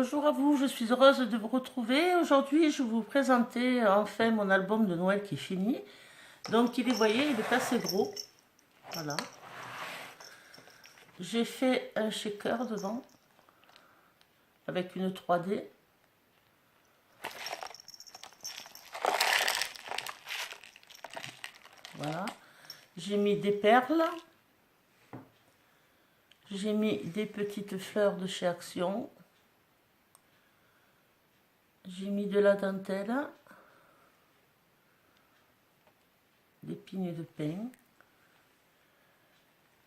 Bonjour à vous, je suis heureuse de vous retrouver. Aujourd'hui, je vais vous présenter enfin mon album de Noël qui est fini. Donc, vous voyez, il est assez gros. Voilà. J'ai fait un shaker devant avec une 3D. Voilà. J'ai mis des perles. J'ai mis des petites fleurs de chez Action. J'ai mis de la dentelle. Des pignes de pain.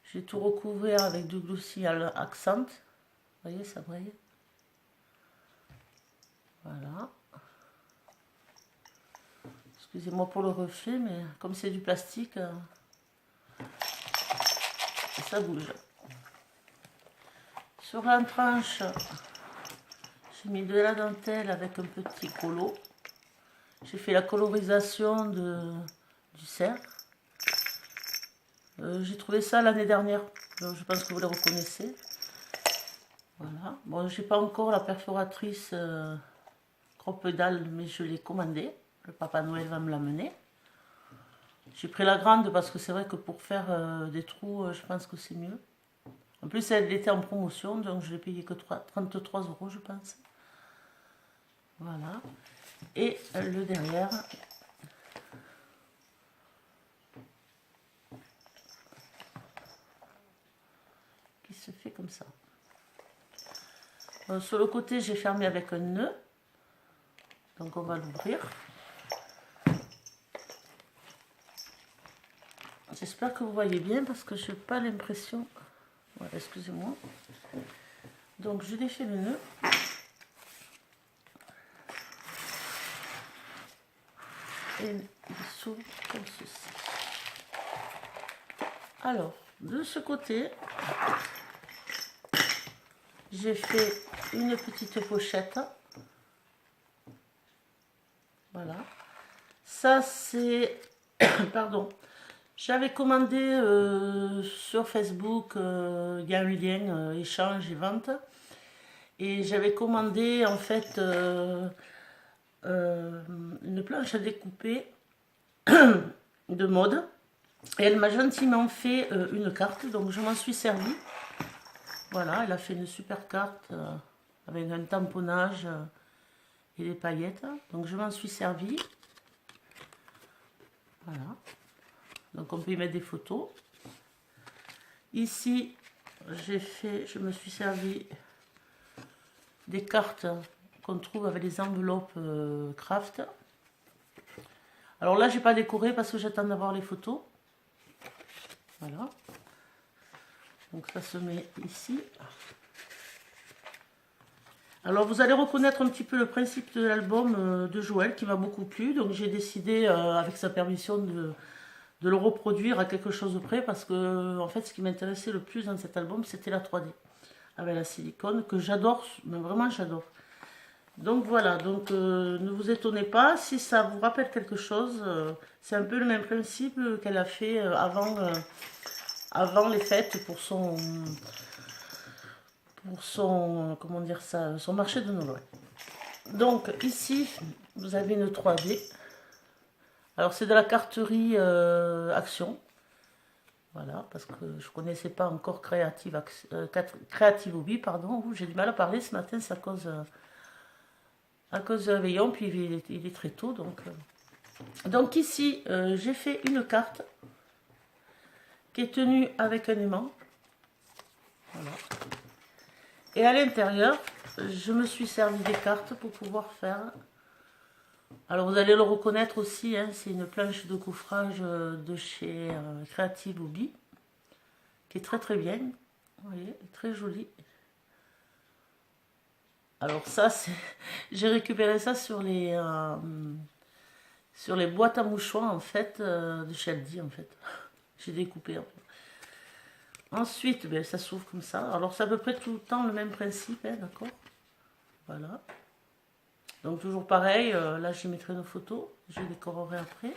J'ai tout recouvert avec du glossy accent. Vous voyez, ça brille. Voilà. Excusez-moi pour le reflet, mais comme c'est du plastique, ça bouge. Sur la tranche, j'ai mis de la dentelle avec un petit colo. J'ai fait la colorisation du cerf. J'ai trouvé ça l'année dernière, donc je pense que vous les reconnaissez. Voilà. Bon, j'ai pas encore la perforatrice Crop-Pédale, mais je l'ai commandée. Le Papa Noël va me l'amener. J'ai pris la grande parce que c'est vrai que pour faire des trous, je pense que c'est mieux. En plus, elle était en promotion, donc je l'ai payé que 33 €, je pense. Voilà. Et le derrière. Qui se fait comme ça. Sur le côté, j'ai fermé avec un nœud. Donc on va l'ouvrir. J'espère que vous voyez bien parce que je n'ai pas l'impression. Voilà, excusez-moi. Donc je défais le nœud. Et il s'ouvre comme ceci. Alors, de ce côté, j'ai fait une petite pochette. Voilà. Ça, c'est... Pardon. J'avais commandé sur Facebook, il y a un lien échange et vente. Et j'avais commandé en fait une planche à découper de mode. Et elle m'a gentiment fait une carte, donc je m'en suis servi. Voilà, elle a fait une super carte avec un tamponnage et des paillettes. Donc je m'en suis servi. Voilà. Donc on peut y mettre des photos. Ici, je me suis servi des cartes qu'on trouve avec des enveloppes craft. Alors là, j'ai pas décoré parce que j'attends d'avoir les photos. Voilà. Donc ça se met ici. Alors vous allez reconnaître un petit peu le principe de l'album de Joël qui m'a beaucoup plu. Donc j'ai décidé, avec sa permission, de le reproduire à quelque chose près parce que en fait ce qui m'intéressait le plus dans cet album c'était la 3D avec la silicone que j'adore, mais vraiment j'adore. Donc voilà, donc ne vous étonnez pas si ça vous rappelle quelque chose, c'est un peu le même principe qu'elle a fait avant les fêtes pour son comment dire ça, son marché de Noël. Donc ici vous avez une 3D. Alors c'est de la carterie Action. Voilà, parce que je ne connaissais pas encore Creative Hobby, pardon. J'ai du mal à parler ce matin, c'est à cause de réveillon, puis il est très tôt. Donc ici, j'ai fait une carte qui est tenue avec un aimant. Voilà. Et à l'intérieur, je me suis servi des cartes pour pouvoir faire... Alors vous allez le reconnaître aussi, hein, c'est une planche de coffrage de chez Creative Hobby, qui est très très bien, vous voyez, très jolie. Alors ça, j'ai récupéré ça sur les boîtes à mouchoirs en fait, de chez Aldi en fait. J'ai découpé en fait. Ensuite, ben, ça s'ouvre comme ça. Alors c'est à peu près tout le temps le même principe, hein, d'accord. Voilà. Donc toujours pareil, là j'y mettrai nos photos, je décorerai après.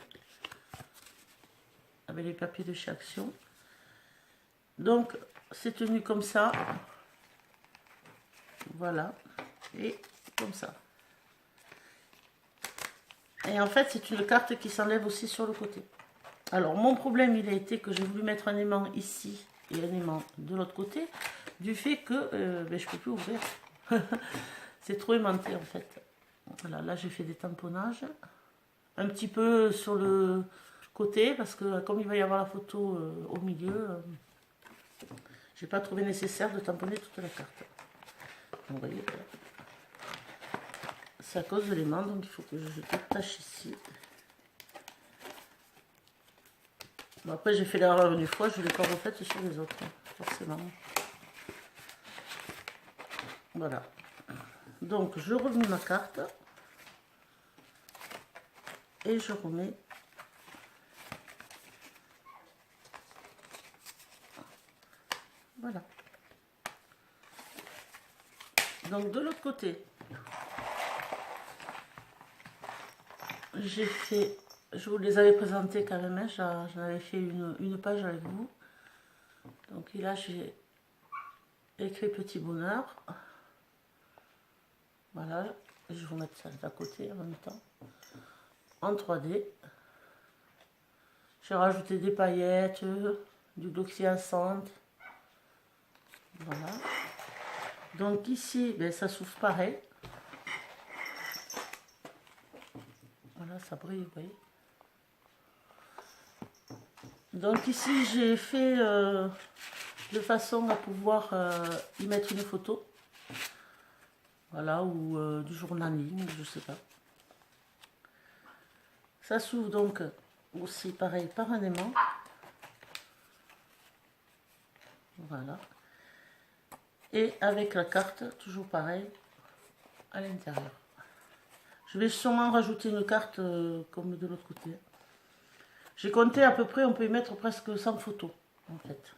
Avec les papiers de chez Action. Donc c'est tenu comme ça. Voilà. et comme ça. Et en fait, c'est une carte qui s'enlève aussi sur le côté. Alors, mon problème, il a été que j'ai voulu mettre un aimant ici et un aimant de l'autre côté, du fait que ben, je ne peux plus ouvrir. C'est trop aimanté, en fait. Voilà, là, j'ai fait des tamponnages. Un petit peu sur le côté, parce que comme il va y avoir la photo au milieu, j'ai pas trouvé nécessaire de tamponner toute la carte. Donc, vous voyez, c'est à cause de l'aimant, donc il faut que je détache ici. Bon, après, j'ai fait l'erreur une fois, je l'ai pas refaite sur les autres, forcément. Voilà. Donc, je remets ma carte. Et je remets. Voilà. Donc, de l'autre côté, j'ai fait... Je vous les avais présentés quand même, hein, j'en avais fait une page avec vous. Donc là, j'ai écrit Petit Bonheur. Voilà, je vais vous mettre ça d'à côté en même temps. En 3D. J'ai rajouté des paillettes, du glossy-acide. Voilà. Donc ici, ben, ça s'ouvre pareil. Voilà, ça brille, vous voyez. Donc ici, j'ai fait de façon à pouvoir y mettre une photo. Voilà, ou du journaling, je sais pas. Ça s'ouvre donc aussi pareil par un aimant. Voilà. Et avec la carte, toujours pareil, à l'intérieur. Je vais sûrement rajouter une carte comme de l'autre côté. J'ai compté à peu près, on peut y mettre presque 100 photos, en fait.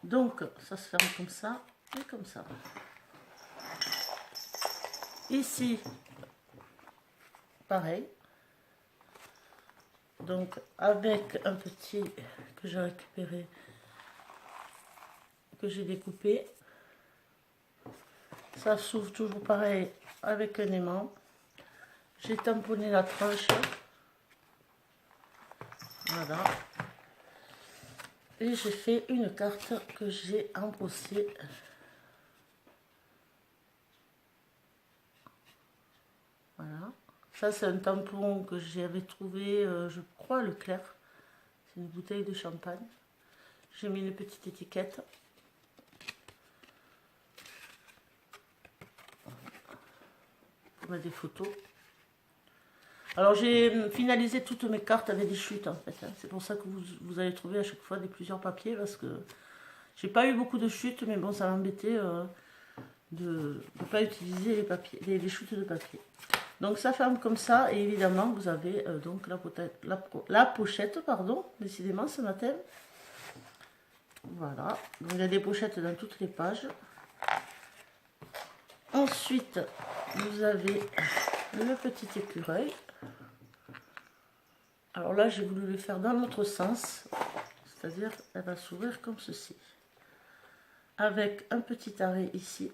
Donc, ça se ferme comme ça et comme ça. Ici, pareil. Donc, avec un petit que j'ai récupéré, que j'ai découpé. Ça s'ouvre toujours pareil avec un aimant. J'ai tamponné la tranche. Voilà. Et j'ai fait une carte que j'ai embossée. Voilà. Ça, c'est un tampon que j'avais trouvé, je crois, à Leclerc. C'est une bouteille de champagne. J'ai mis une petite étiquette. Pour mettre des photos. Alors, j'ai finalisé toutes mes cartes avec des chutes, en fait. Hein. C'est pour ça que vous allez trouver à chaque fois plusieurs papiers, parce que j'ai pas eu beaucoup de chutes, mais bon, ça m'embêtait de ne pas utiliser les, papiers, les chutes de papier. Donc ça ferme comme ça, et évidemment vous avez donc la pochette, pardon, décidément ce matin. Voilà, donc il y a des pochettes dans toutes les pages. Ensuite, vous avez le petit écureuil. Alors là, j'ai voulu le faire dans l'autre sens, c'est-à-dire elle va s'ouvrir comme ceci. Avec un petit arrêt ici.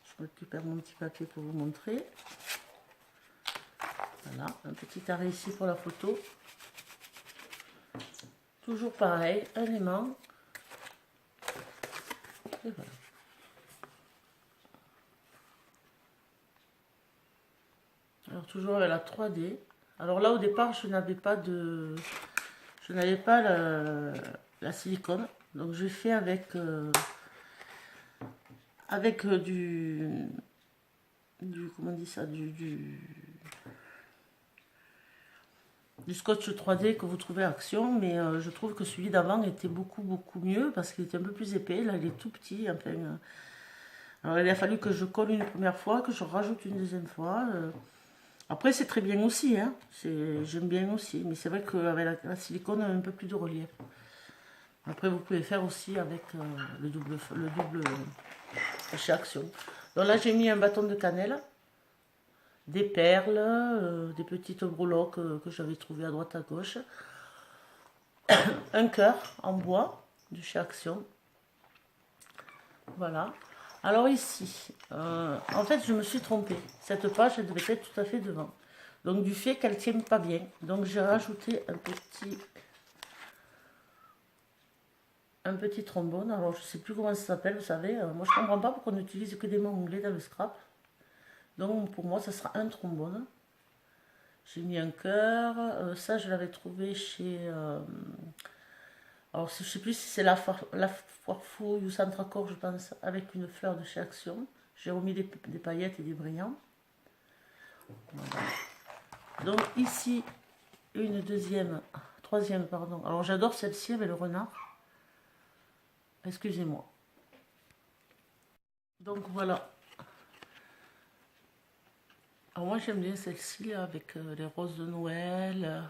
Je récupère mon petit papier pour vous montrer. Voilà, un petit arrêt ici pour la photo. Toujours pareil, un aimant. Et voilà. Alors toujours avec la 3D. Alors là au départ je n'avais pas la silicone. Donc je fais avec comment on dit ça, du scotch 3D que vous trouvez à Action, mais je trouve que celui d'avant était beaucoup mieux parce qu'il était un peu plus épais. Là il est tout petit, enfin. Alors il a fallu que je colle une première fois, que je rajoute une deuxième fois. Après c'est très bien aussi, hein. J'aime bien aussi, mais c'est vrai qu'avec la silicone on a un peu plus de relief. Après vous pouvez faire aussi avec le double chez Action. Donc là j'ai mis un bâton de cannelle, des perles, des petites breloques que j'avais trouvées à droite à gauche. un cœur en bois de chez Action. Voilà. Alors ici, en fait, je me suis trompée. Cette page, elle devait être tout à fait devant. Donc du fait qu'elle ne tienne pas bien. Donc j'ai rajouté un petit trombone. Alors je ne sais plus comment ça s'appelle, vous savez. Moi, je ne comprends pas pourquoi on n'utilise que des mots anglais dans le scrap. Donc pour moi, ça sera un trombone. J'ai mis un cœur. Ça, je l'avais trouvé chez... alors, je ne sais plus si c'est la foire fouille ou Centracor, je pense, avec une fleur de chez Action. J'ai remis des paillettes et des brillants. Voilà. Donc ici, troisième, pardon. Alors j'adore celle-ci avec le renard. Excusez-moi. Donc voilà. Alors moi j'aime bien celle-ci avec les roses de Noël,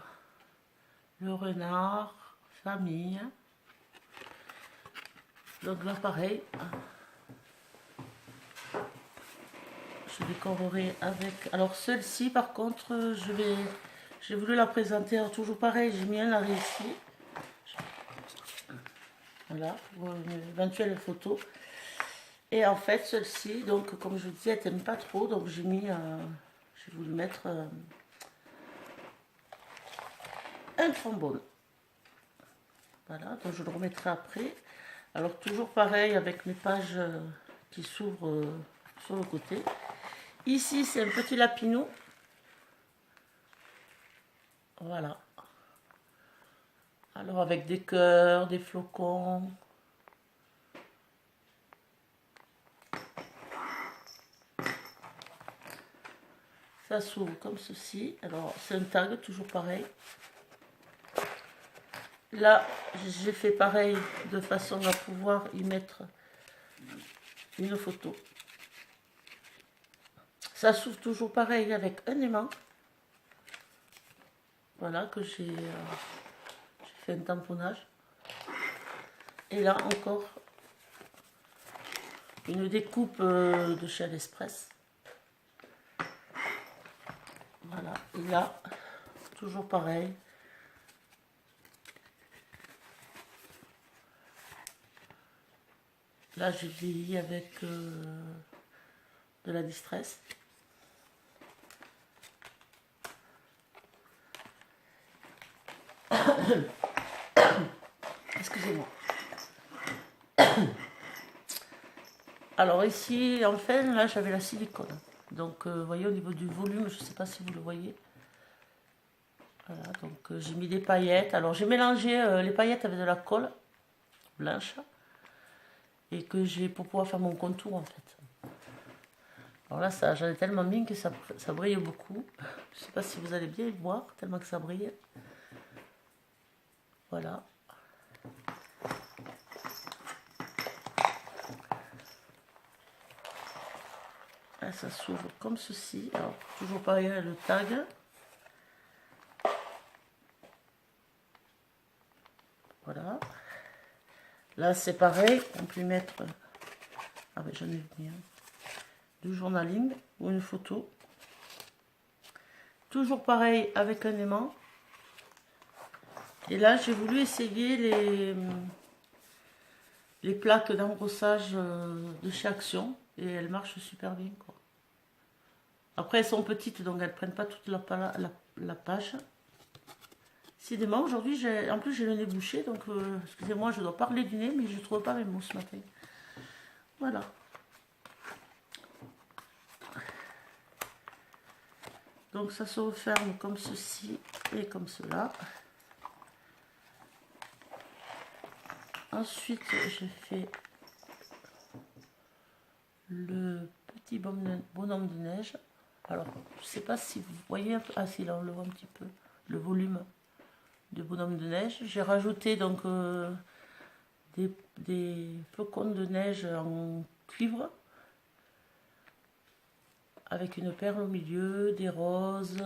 le renard, famille. Donc là pareil. Je décorerai avec... Alors celle-ci par contre, j'ai voulu la présenter. Alors toujours pareil, j'ai mis un larré ici. Voilà, pour une éventuelle photo. Et en fait, celle-ci, donc comme je vous dis, elle n'aime pas trop. Donc j'ai voulu mettre un trombone. Voilà, donc je le remettrai après. Alors toujours pareil avec mes pages qui s'ouvrent sur le côté. Ici, c'est un petit lapinou. Voilà. Alors avec des cœurs, des flocons. Ça s'ouvre comme ceci. Alors c'est un tag, toujours pareil. Là, j'ai fait pareil de façon à pouvoir y mettre une photo. Ça s'ouvre toujours pareil avec un aimant. Voilà, que j'ai fait un tamponnage. Et là encore, une découpe de chez Aliexpress. Voilà, et là, toujours pareil. Là, j'ai vieilli avec de la distress. Excusez-moi. Alors ici, enfin, là, j'avais la silicone. Donc, vous voyez, au niveau du volume, je ne sais pas si vous le voyez. Voilà, donc j'ai mis des paillettes. Alors, j'ai mélangé les paillettes avec de la colle blanche. Et que j'ai pour pouvoir faire mon contour, en fait. Alors là, j'en ai tellement mis que ça brille beaucoup. Je ne sais pas si vous allez bien voir, tellement que ça brille. Voilà. Là, ça s'ouvre comme ceci. Alors, toujours pareil, le tag. Voilà. Là, c'est pareil. On peut mettre... Ah ben, j'en ai mis un. Du journaling ou une photo. Toujours pareil avec un aimant. Et là, j'ai voulu essayer les plaques d'embrossage de chez Action. Et elles marchent super bien, quoi. Après, elles sont petites, donc elles ne prennent pas toute la page. Décidément, aujourd'hui, en plus, j'ai le nez bouché, donc excusez-moi, je dois parler du nez, mais je ne trouve pas mes mots ce matin. Voilà. Donc, ça se referme comme ceci et comme cela. Ensuite, j'ai fait le petit bonhomme de neige. Alors, je ne sais pas si vous voyez un peu. Ah, si, là, on le voit un petit peu. Le volume de bonhomme de neige. J'ai rajouté donc des flocons de neige en cuivre. Avec une perle au milieu, des roses.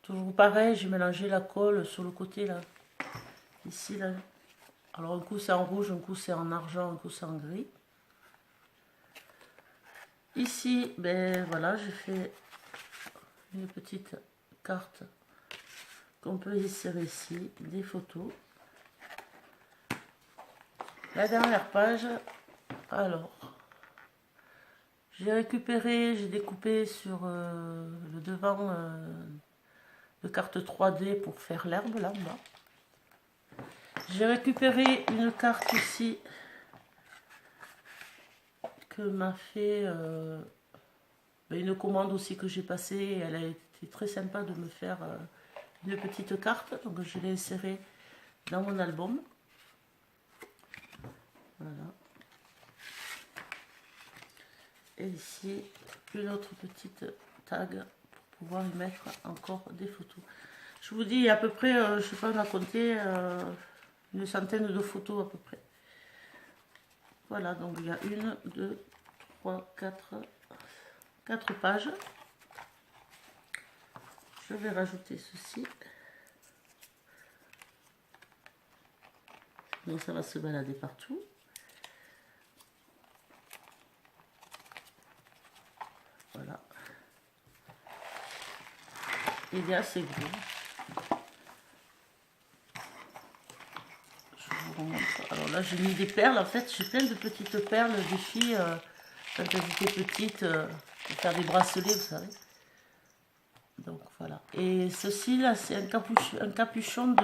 Toujours pareil, j'ai mélangé la colle sur le côté, là. Ici, là. Alors, un coup, c'est en rouge, un coup, c'est en argent, un coup, c'est en gris. Ici, ben voilà, j'ai fait une petite carte qu'on peut insérer ici, des photos. La dernière page, alors, j'ai découpé sur le devant de carte 3D pour faire l'herbe là en bas. J'ai récupéré une carte ici que m'a fait une commande aussi que j'ai passée. Elle a été très sympa de me faire une petite carte, donc je l'ai insérée dans mon album. Voilà. Et ici, une autre petite tag pour pouvoir y mettre encore des photos. Je vous dis, il y a à peu près, je ne sais pas, on a compté une centaine de photos à peu près. Voilà, donc il y a 1, 2, 3, 4 pages. Je vais rajouter ceci. Donc ça va se balader partout. Voilà. Il est assez gros. Je vous remontre. Alors là, j'ai mis des perles. En fait, j'ai plein de petites perles des filles quand elles étaient petites pour faire des bracelets, vous savez. Donc voilà. Et ceci là, c'est un capuchon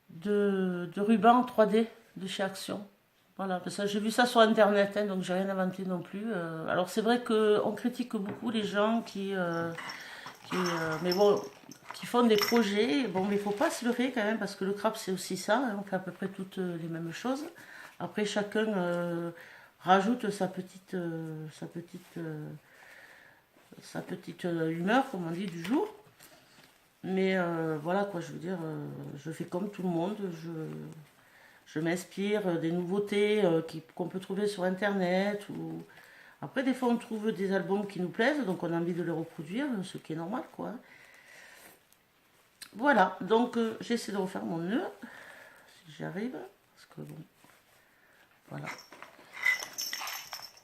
de ruban 3D de chez Action. Voilà, parce que j'ai vu ça sur internet, hein, donc j'ai rien inventé non plus. Alors c'est vrai qu'on critique beaucoup les gens mais bon, qui font des projets. Bon, mais il faut pas se leurrer quand même, parce que le craft c'est aussi ça, hein, on fait à peu près toutes les mêmes choses. Après chacun rajoute sa petite humeur, comme on dit, du jour. Mais voilà quoi, je veux dire, je fais comme tout le monde, je m'inspire des nouveautés qu'on peut trouver sur internet. Après, des fois, on trouve des albums qui nous plaisent, donc on a envie de les reproduire, ce qui est normal quoi. Voilà, donc j'essaie de refaire mon nœud, si j'y arrive, parce que bon, voilà.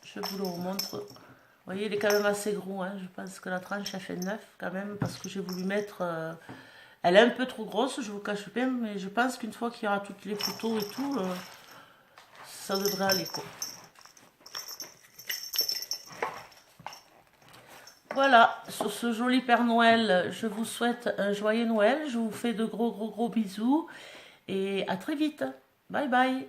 Je vous le remontre. Vous voyez, il est quand même assez gros, hein. Je pense que la tranche a fait 9 quand même, parce que j'ai voulu mettre... elle est un peu trop grosse, je vous cache pas, mais je pense qu'une fois qu'il y aura toutes les photos et tout, ça devrait aller quoi. Voilà, sur ce joli Père Noël, je vous souhaite un joyeux Noël, je vous fais de gros bisous, et à très vite. Bye bye.